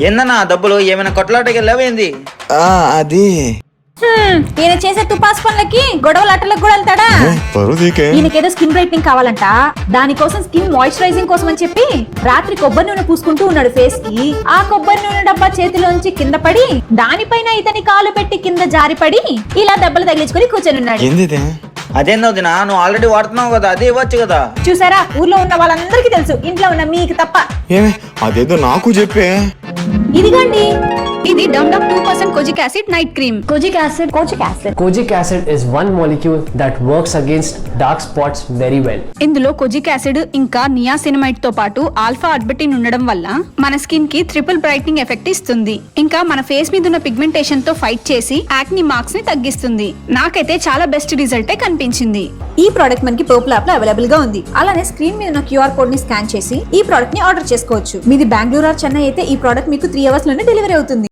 ఏందన్నా డబ్బులు ఏమైనా కొట్లాటకి వెళ్ళావేంది? అది ఈయన చేసే తుపాస్ పనులకి గొడవలు అట్టలకు కూడా వెళ్తాడా? ఈయనకేదో స్కిన్ బ్రైట్నింగ్ కావాలంట, దానికోసం స్కిన్ మాయిశ్చరైజింగ్ కోసం అని చెప్పి రాత్రి కొబ్బరి నూనె పూసుకుంటూ ఉన్నాడు ఫేస్ కి. ఆ కొబ్బరి నూనె డబ్బా చేతిలోంచి కింద పడి దానిపైన ఇతని కాలు పెట్టి కింద జారిపడి ఇలా దెబ్బలు తగిలించుకొని కూర్చొని ఉన్నాడు. అదేందో వదినా, నువ్వు ఆల్రెడీ వాడుతున్నావు కదా, అదే ఇవ్వచ్చు కదా. చూసారా, ఊర్లో ఉన్న వాళ్ళందరికీ తెలుసు, ఇంట్లో ఉన్న మీకు తప్ప. అదేదో నాకు చెప్పే. ఇదిగండి, ఇది Dum Dum 2% kojic acid night cream. Kojic acid is one molecule that works against dark spots very well. ఇందులో కొజిక్ యాసిడ్ ఇంకా నియాసినమైడ్ తో పాటు ఆల్ఫా అడ్బటిన్ ఉండడం వల్ల మన స్కిన్ కి ట్రిపుల్ బ్రైట్నింగ్ ఎఫెక్ట్ ఇస్తుంది. ఇంకా మన ఫేస్ మీద ఉన్న పిగ్మెంటేషన్ తో ఫైట్ చేసి యాక్ని మార్క్స్ ని తగ్గిస్తుంది. నాకైతే చాలా బెస్ట్ రిజల్టే కనిపించింది. ఈ ప్రోడక్ట్ మనకి పర్పుల్ యాప్ లో అవైలబుల్ గా ఉంది. అలానే స్క్రీన్ మీద ఉన్న QR కోడ్ ని స్కాన్ చేసి ఈ ప్రోడక్ట్ ని ఆర్డర్ చేసుకోవచ్చు. మీది బెంగళూరు ఆర్ చెన్నై అయితే ఈ ప్రోడక్ట్ మీకు 3 hours లోనే డెలివరీ అవుతుంది.